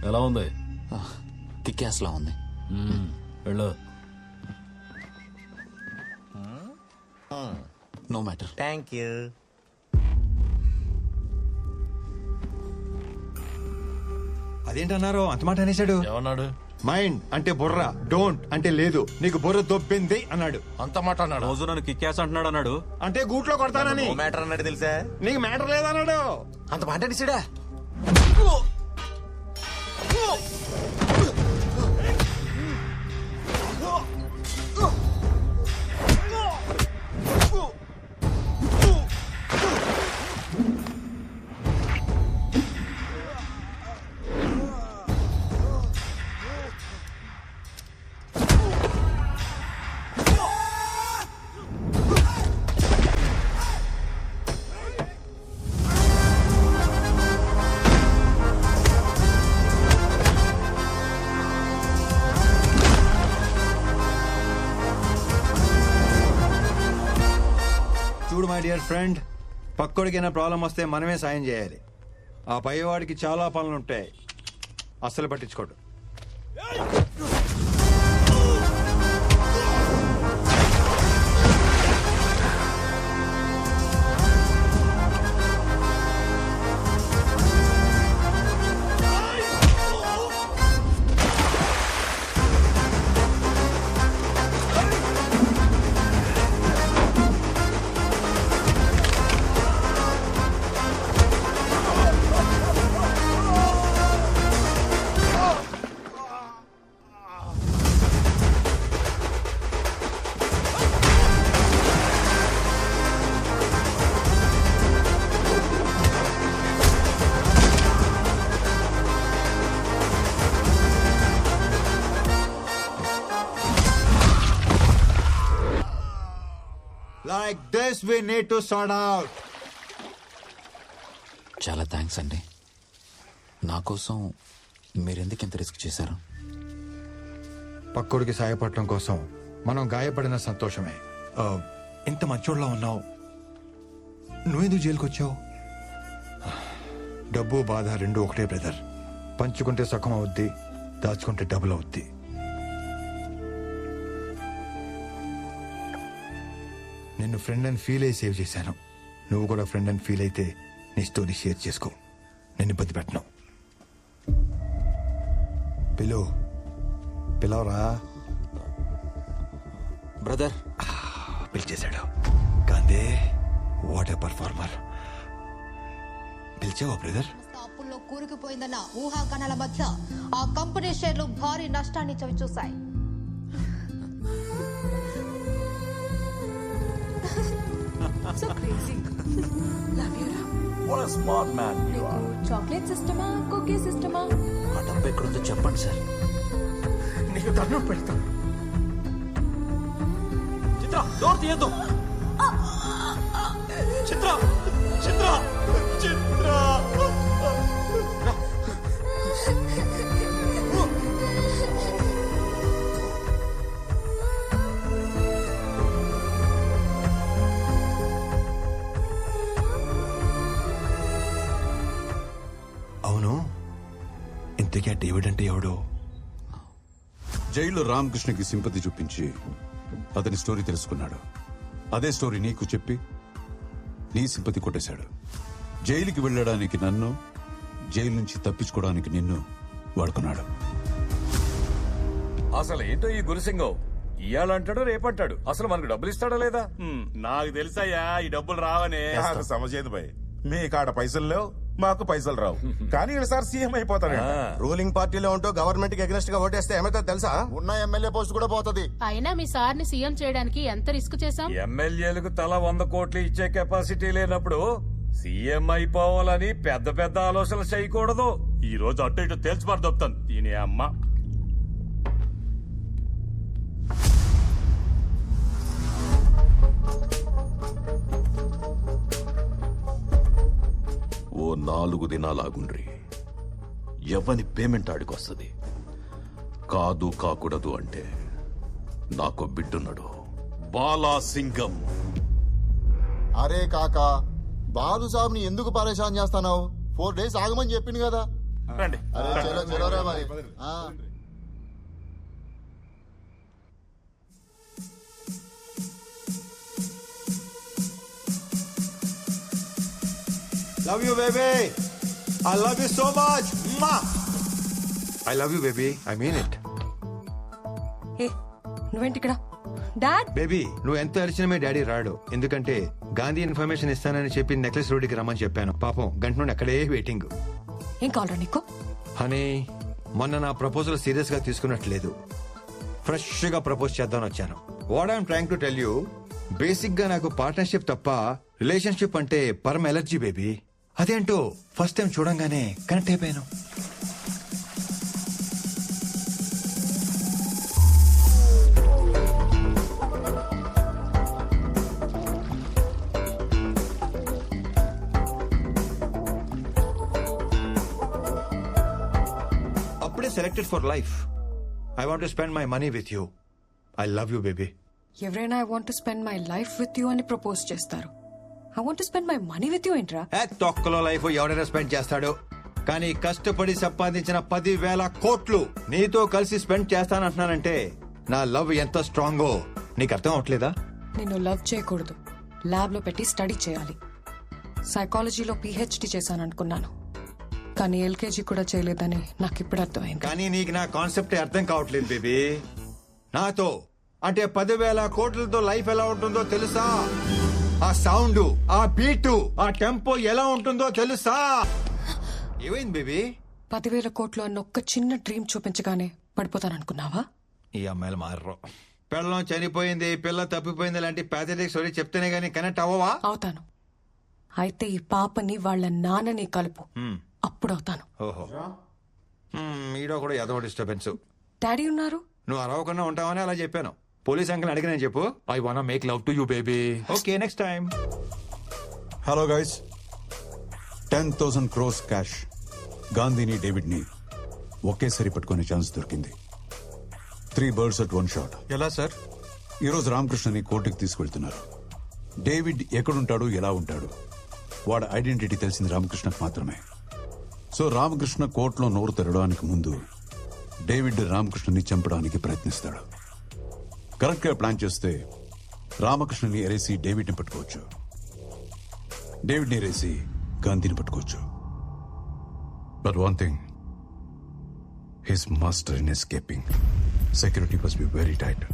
ఎలా ఉంది? కిక్యాస్ లా ఉంది. వెళ్ళు. No matter. Thank you. అదేంటన్నారు అంత మాట అనేసాడు? ఏమన్నాడు? మైండ్ అంటే బుర్ర, డోంట్ అంటే లేదు, నీకు బుర్ర దొబ్బింది అన్నాడు. అంత మాట అన్నాడు. రోజు నన్ను కిక్యాస్ అంటున్నాడు అన్నాడు. అంటే గూట్లో కొడతానని. నో మ్యాటర్ అన్నాడు తెలుసా? నీకు మ్యాటర్ లేదన్నాడు. అంత మాట అనేసాడా? చూడు మై డియర్ ఫ్రెండ్, పక్కోడికైనా ప్రాబ్లం వస్తే మనమే సాయం చేయాలి. ఆ పైవాడికి చాలా పనులుంటాయి, అస్సలు పట్టించుకోడు. Like this we need to sort out. చాలా థ్యాంక్స్ అండి. నా కోసం మీరెందుకు ఇంత రిస్క్ చేశారు? పక్కోడికి సాయపడటం కోసం మనం గాయపడిన సంతోషమే. ఇంత మంచోళ్ళ ఉన్నావు, నువ్వెందుకు జైలుకి వచ్చావు? డబ్బు బాధ రెండు ఒకటే బ్రదర్. పంచుకుంటే సుఖం అవుద్ది, దాచుకుంటే డబుల్ అవుద్ది. నిన్ను ఫ్రెండ్ అని ఫీల్ అయ్యి సేవ్ చేశాను. నువ్వు కూడా ఫ్రెండ్ అని ఫీల్ అయితే నీ స్టోరీ షేర్ చేసుకో, నేను ఇబ్బంది పెట్టను. పిలవరా బ్రదర్. పిలిచేశాడు. కాందే వాట్ ఏ పర్ఫార్మర్. పిలిచావా బ్రదర్? అప్పుల్లో కూరుకుపోయిందన్న ఊహాగానాల మధ్య ఆ కంపెనీ షేర్లు భారీ నష్టాన్ని చవిచూశాయి. So crazy. Love you, Ram. What a smart man you are. Chocolate సిస్టమా కుకీ సిస్టమా? ఆ డబ్బు ఎక్కడుందో చెప్పండి సార్. నీకు దండం పెడతా. చిత్ర డోర్ తీయద్దు. చిత్ర చిత్ర చిత్ర అవును, ఇంతకీ డేవిడ్ అంటే ఎవడు? జైల్లో రామకృష్ణకి సింపతి చూపించి అతని స్టోరీ తెలుసుకున్నాడు. అదే స్టోరీ నీకు చెప్పి నీ సింపతి కొట్టేశాడు. జైలుకి వెళ్ళడానికి నన్ను, జైలు నుంచి తప్పించుకోవడానికి నిన్ను వాడుకున్నాడు. అసలు ఏంటో ఈ గురుసింగం, ఇయ్యాలంటాడు రేపంటాడు. అసలు మనకు డబ్బులు ఇస్తాడా లేదా? నాకు తెలుసయ్యా ఈ డబ్బులు రావనే. నాకు సమజేది భయ్, మీ కాడ పైసలు లేవు, మాకు పైసలు రావు. కానీ ఈసారి సీఎం అయిపోతాడు. రూలింగ్ పార్టీలో ఉంటూ గవర్నమెంట్ కి అగెన్స్ట్ గా ఓటేస్తే ఏమైతే తెలుసా? ఉన్న ఎమ్మెల్యే పోస్ట్ కూడా పోతుంది. అయినా మీ సార్ ని సీఎం చేయడానికి ఎంత రిస్క్ చేశాం? ఎమ్మెల్యేలకు తల 100 కోట్లు ఇచ్చే కెపాసిటీ లేనప్పుడు సీఎం అయిపోవాలని పెద్ద పెద్ద ఆలోచనలు చేయకూడదు. ఈ రోజు అటు ఇటు తేల్చి పడదొప్తాను దీని అమ్మ. ఓ 4 దినాలాగుండ్రి. ఎవని పేమెంట్ ఆడికొస్తుంది. కాదు కాకూడదు అంటే నాకు బిడ్డున్నాడు, బాలాసింగం. అరే కాకా, బాలు సాబ్ని ఎందుకు పరేషాన్ చేస్తున్నావు? 4 days ఆగమని చెప్పింది కదా. రండి love you baby I love you so much I love you baby I mean it నువ్వేంటి ఇక్కడ డాడ్ బేబీ నువ్వు ఎంత అరిచినా మీ డాడీ రాడు, ఎందుకంటే గాంధీ ఇన్ఫర్మేషన్ ఇస్తానని చెప్పి నెక్లెస్ రోడ్డుకి రమ్మని చెప్పాను. పాపం గంట నుండి అక్కడే వెయిటింగ్. ఏం కావాలా నీకు? హనీ, మొన్న నా ప్రపోజల్ సీరియస్ గా తీసుకున్నట్లేదు. ఫ్రెష్ గా ప్రపోజ్ చేద్దామని వచ్చాను. What I'm trying to tell you, basic గా నాకు పార్ట్నర్షిప్ తప్ప రిలేషన్షిప్ అంటే పరమ ఎలర్జీ బేబీ. అదేంటో ఫస్ట్ టైం చూడంగానే కనెక్ట్ అయిపోయాను. అప్పుడే selected for life. I want to spend my money with you. I love you baby. ఎవరైనా I want to spend my life with you అని ప్రపోజ్ చేస్తారు. I want to spend my money with you ఏంట్రా? తొక్కలో life ఎవడైనా spend చేస్తాడు, కానీ కష్టపడి సంపాదించిన 10,000 కోట్లు నీతో కలిసి స్పెండ్ చేస్తానంటున్నానంటే నా లవ్ ఎంత స్ట్రాంగో నీకు అర్థం అవట్లేదా? నిన్ను లవ్ చేయకూడదు, ల్యాబ్ లో పెట్టి స్టడీ చేయాలి. సైకాలజీలో PhD చేశాను అనుకున్నాను, కానీ LKG కూడా చేయలేదని నాకు ఇప్పుడు అర్థమైంది. కానీ నీకు నా కాన్సెప్ట్ అర్థం కావట్లేదు బేబీ. నాతో అంటే 10,000 కోట్లతో లైఫ్ ఎలా ఉంటుందో తెలుసా? ఆ సౌండ్, ఆ బీటు, ఆ టెంపో ఎలా ఉంటుందో తెలుసా? ఏమైంది బేబీ? 10,000 కోట్లు అన్న ఒక్క చిన్న డ్రీమ్ చూపించగానే పడిపోతాననుకున్నావా? ఈ అమ్మాయిలు మారరు. పిల్లం చనిపోయింది, పిల్ల తప్పిపోయింది లాంటి ప్యాథెటిక్ స్టోరీ చెప్తేనే గానీ కనెక్ట్ అవ్వవా? అవుతాను. అయితే ఈ పాపని వాళ్ళ నాన్నని కలుపు, అప్పుడు అవుతాను. ఓహో, ఈడో కూడా ఏదో డిస్టర్బెన్స్. డాడీ ఉన్నారు, నువ్వు అరవకుండా ఉంటావని అలా చెప్పాను. పోలీస్ అంకుల్ అడిగిన చెప్పు, I want make love to you baby. Okay, next time. Hello guys, 10,000 crores cash గాంధీని డేవిడ్ని ఒకేసారి పట్టుకునే ఛాన్స్ దొరికింది. 3 birds at 1 shot. ఎలా సార్? ఈరోజు రామకృష్ణని కోర్టుకి తీసుకెళ్తున్నారు. డేవిడ్ ఎక్కడుంటాడు, ఎలా ఉంటాడు, వాడి ఐడెంటిటీ తెలిసింది రామకృష్ణకు మాత్రమే. సో రామకృష్ణ కోర్టులో నోరు తెరవడానికి ముందు డేవిడ్ రామకృష్ణని చంపడానికి ప్రయత్నిస్తాడు. కరెక్ట్ గా ప్లాన్ చేస్తే రామకృష్ణని ఎరేసి డేవిడ్ని పట్టుకోవచ్చు, డేవిడ్ని ఎరేసి గాంధీని పట్టుకోవచ్చు. But one thing, his master in escaping. Security must be very tight.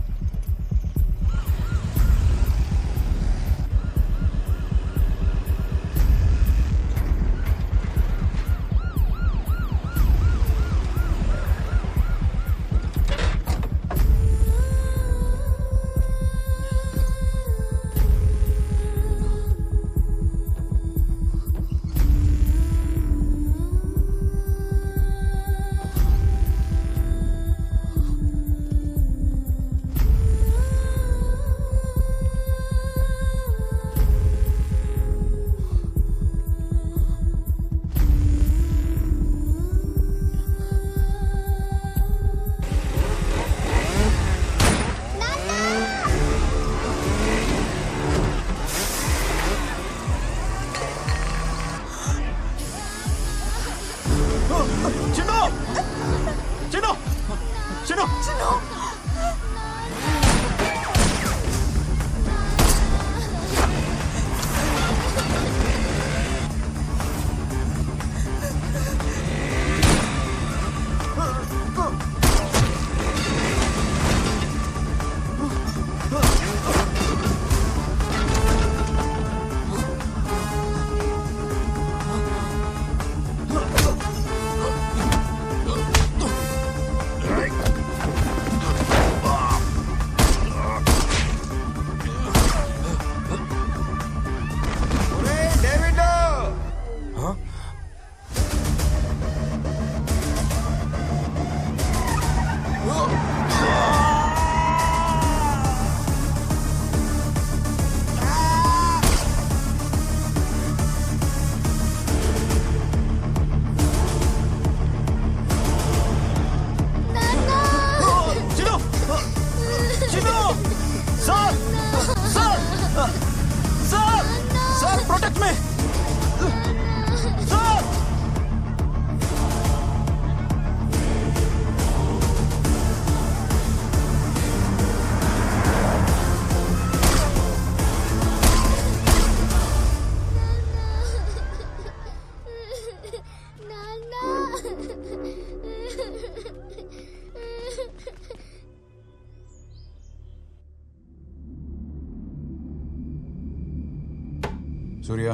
Surya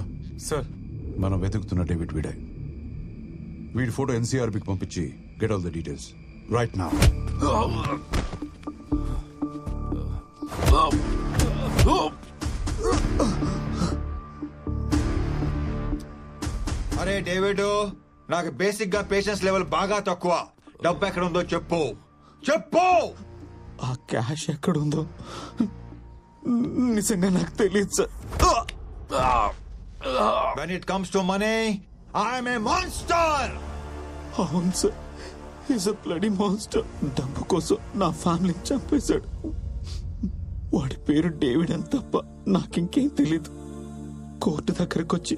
sir మనం వెతుకుతున్న డేవిడ్ వీడే. వీడి ఫోటో ఎన్సీఆర్బికి పంపించి get all the details right now. అరే డేవిడ్, నాకు బేసిక్ గా పేషెన్స్ లెవెల్ బాగా తక్కువ. డబ్బు ఎక్కడ ఉందో చెప్పు చెప్పు. ఆ క్యాష్ ఎక్కడుందో నిజంగా నాకు తెలియదు sir. When it comes to money, I am a monster. అవును sir, is a bloody monster. డబ్బు కోసం నా ఫ్యామిలీని చంపేశాడు. వాడి పేరు డేవిడ్ అని తప్ప నాకింకేం తెలీదు. కోర్టు దగ్గరకు వచ్చి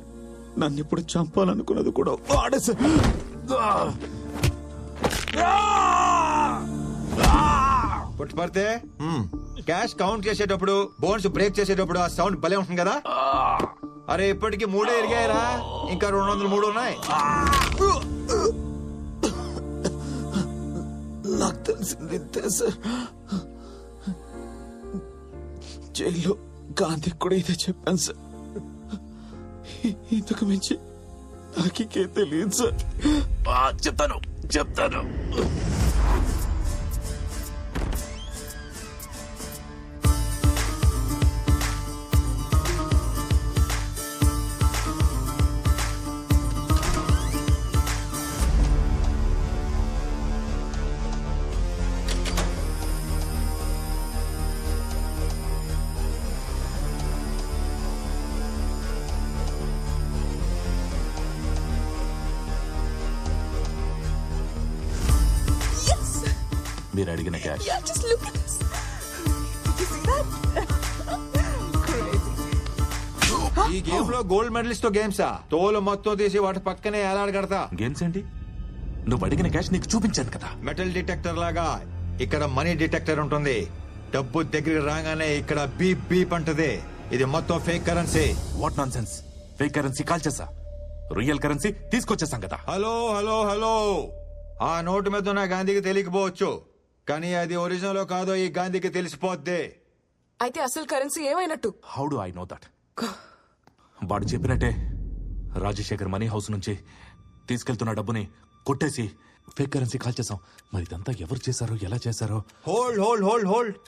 నన్ను ఇప్పుడు చంపాలనుకున్నది కూడా వాడే సార్. పుట్టుపడితే క్యాష్ కౌంట్ చేసేటప్పుడు బోన్స్ బ్రేక్ చేసేటప్పుడు ఆ సౌండ్ భలే ఉంటుంది కదా. అరే ఇప్పటికి 3 ఎరిగాయరా, ఇంకా 203 ఉన్నాయి. నాకు తెలిసింది ఇంతే సార్. జైల్లో గాంధీ కూడా ఇదే చెప్పాను సార్. ఇంతకు మించి నాకే తెలియదు సార్. చెప్తాను. మీరు అడిగిన క్యాష్. ఈ గేమ్ లో గోల్డ్ మెడలిస్ట్ తో గేమ్సా? తోలు మొత్తం తీసి వాటి పక్కనే ఏలాడగడతా. గేమ్స్ ఏంటి? నువ్వు అడిగిన క్యాష్ నీకు చూపించాను కదా. మెటల్ డిటెక్టర్ లాగా ఇక్కడ మనీ డిటెక్టర్ ఉంటుంది. డబ్బు దగ్గరికి రాగానే ఇక్కడ బీప్ బీప్ అంటది. ఇది మొత్తం fake currency. What non sense. Fake currency call చేసా, రియల్ కరెన్సీ తీసుకొచ్చేసాం కదా. హలో, ఆ నోటు మీద ఉన్న గాంధీకి తెలియకపోవచ్చు, కానీ అది ఒరిజినల్ కాదో ఈ గాంధీకి తెలిసిపోద్ది. అయితే అసలు కరెన్సీ ఏమైనట్టు? How do I know that? వాడు చెప్పినట్టే రాజశేఖర్ మనీ హౌస్ నుంచి తీసుకెళ్తున్న డబ్బుని కొట్టేసి ఫేక్ కరెన్సీ కాల్ చేసాం. మరి ఇదంతా ఎవరు చేశారో, ఎలా చేశారో? హోల్డ్.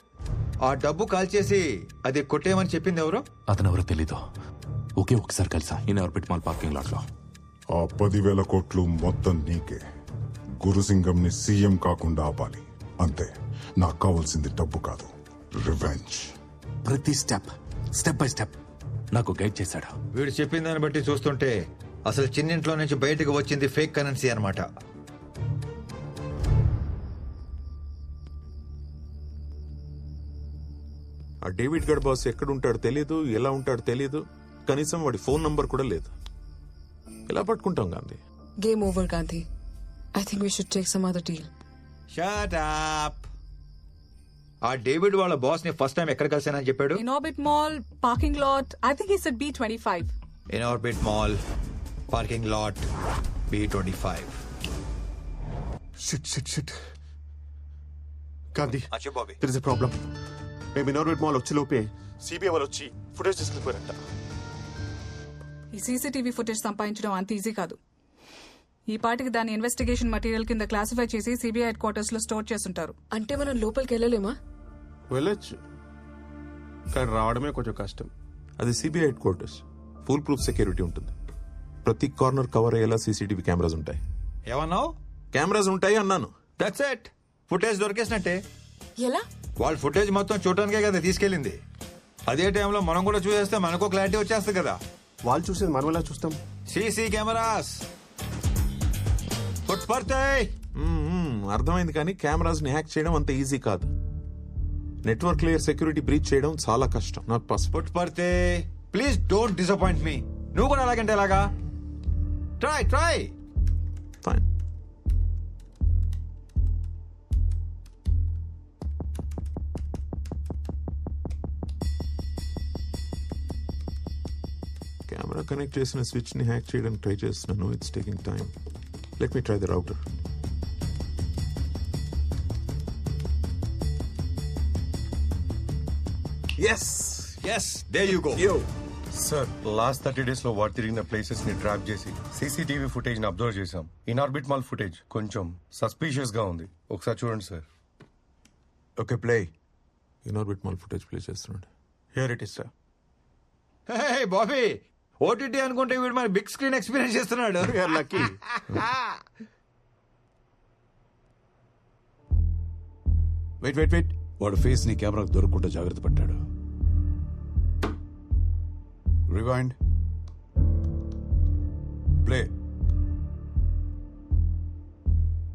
ఆ డబ్బు కాల్ చేసి అది కొట్టేయమని చెప్పింది ఎవరు? అతనెవరో తెలీదు. ఒకే ఒకసారి కలిసా Inorbit mall parking lot లో. ఆ 10,000 కోట్లు మొత్తం నీకే. గురుసింగంని సీఎం కాకుండా ఆపాలి అంతే. నాకు కావాల్సింది డబ్బు కాదు, రివెంజ్. ప్రతి స్టెప్ బై స్టెప్ నాకు గైడ్ చేశాడు. వీడు చెప్పిన దాన్ని బట్టి చూస్తుంటే అసలు చిన్నింట్లో నుంచి బయటకు వచ్చింది ఫేక్ కరెన్సీ అన్నమాట. ఆ డేవిడ్ గడ్ బాస్ ఎక్కడుంటాడో తెలీదు, ఎలా ఉంటాడో తెలీదు, కనీసం వాడి ఫోన్ నంబర్ కూడా లేదు. ఎలా పట్టుకుంటాం Gandhi? Game over Gandhi. I think we should take some other deal. Shut up. ఆ డేవిడ్ వాళ్ళ బాస్ ని ఫస్ట్ టైం ఎక్కడ కలిసానని చెప్పాడు? Inorbit mall parking lot. I think he said B25. Inorbit mall parking lot B25. Shit Gandhi, Bobby, there is a problem. మేము Inorbit mall వచ్చి లోపే CBI వాళ్ళు వచ్చి ఫుటేజ్ తీసుకెళ్ళిపోయారంట. ఈ సీసీటీవీ ఫుటేజ్ సంపాదించడం అంత ఈజీ కాదు. ఈ పాటికి దాని ఇన్వెస్టిగేషన్ మెటీరియల్ కింద క్లాసిఫై చేసి సిబిఐ హెడ్ క్వార్టర్స్ లో స్టోర్ చేస్తుంటారు. అంటే మనం లోపలికి వెళ్ళలేమా? వెళ్ళొచ్చు, కానీ రావడమే కొంచెం కష్టం. అది CBI head quarters, full proof security ఉంటుంది. ప్రతి కార్నర్ కవర్ అయ్యేలా సీసీటీవీ కెమెరాస్ ఉంటాయి. ఏమన్నావు? కెమెరాస్ ఉంటాయి అన్నాను. That's it. ఫుటేజ్ దొరికేసినట్టే. ఎలా? వాళ్ళ ఫుటేజ్ మొత్తం చూడటానికే కదా తీసుకెళ్ళింది. అదే టైంలో మనం కూడా చూసేస్తే మనకు క్లారిటీ వచ్చేస్తుంది కదా. వాళ్ళు చూసేది మనం ఎలా చూస్తాం? సీసీ కెమెరాస్ పడతాయి. అర్థమైంది, కానీ కెమెరాస్ ని హ్యాక్ చేయడం అంత ఈజీ కాదు. నెట్వర్క్ లేయర్ సెక్యూరిటీ బ్రీచ్ చేయడం చాలా కష్టం. నాకు పుట్ పడితే ప్లీజ్ డోంట్ డిసప్పాయింట్ మీ. నువ్వు కూడా అలాగంటే ఎలాగా? Try fine. కెమెరా కనెక్ట్ చేసిన స్విచ్ ని హ్యాక్ చేయడానికి ట్రై చేస్తున్నాను. It's taking time. Let me try the router. Yes, there you go. Yo, sir last 30 days లో వాడు తిరిగిన ప్లేసెస్ ని ట్రాప్ చేసి సీసీటీవీ ఫుటేజ్ ని అబ్జర్వ్ చేశాం. ఇన్ ఆర్బిట్ మాల్ ఫుటేజ్ కొంచెం సస్పీషియస్ గా ఉంది. ఒకసారి చూడండి sir. Okay play. Inorbit mall footage play చేస్తున్నాడు. Here it is sir. Hey Bobby, OTT అనుకుంటే వీడు మరి బిగ్ స్క్రీన్ ఎక్స్పీరియన్స్ చేస్తున్నాడు. లక్కీ. వెయిట్ వాడు ఫేస్ ని కెమెరాకు దొరకకుండా జాగ్రత్త పడ్డాడు. Rewind, play,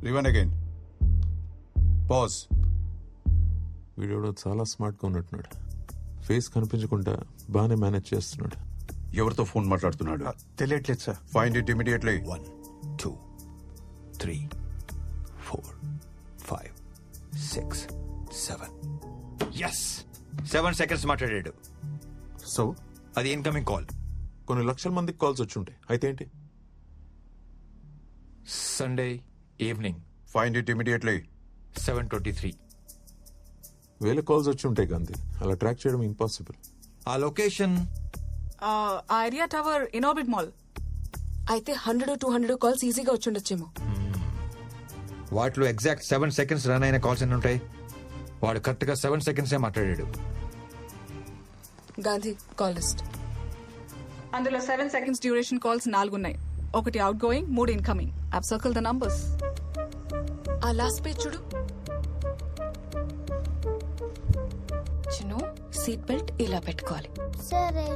rewind again, pause. వీడియోలో చాలా స్మార్ట్ గా ఉన్నట్టున్నాడు. ఫేస్ కనిపించకుండా బాగానే మేనేజ్ చేస్తున్నాడు. ఎవరితో ఫోన్ మాట్లాడుతున్నాడు? తెలియట్లేదు sir. Find it immediately. 1 2 3 4 5 6 7. Yes, 7 seconds మాట్లాడాడు. సో అది ఇన్కమింగ్ కాల్. కొన్ని లక్షల మందికి కాల్స్ వచ్చి ఉంటాయి. అయితే ఏంటి? Sunday evening find it immediately. 7:23. వేల కాల్స్ వచ్చి ఉంటాయి గాంధీ. అలా ట్రాక్ చేయడం ఇంపాసిబుల్. ఆ లొకేషన్ ఆ ఏరియా టవర్ ఇన్ఆర్బిట్ మాల్. అయితే 100-200 కాల్స్ ఈజీగా వచ్చుండొచ్చేమో. వాటిలో ఎగ్జాక్ట్ 7 seconds రన్ అయిన కాల్స్ ఎన్ని ఉంటాయి? వాడు కరెక్ట్ గా 7 seconds మాట్లాడాడు. Gandhi call list. అందులో 7 seconds డ్యూరేషన్ కాల్స్ 4 ఉన్నాయి. ఒకటి out going, 3 incoming. I've circle the numbers. ఆ లాస్ట్ పేజ్ చూడు. చిన్ను, సీట్ బెల్ట్ ఇలా పెట్టుకోవాలి. సరే.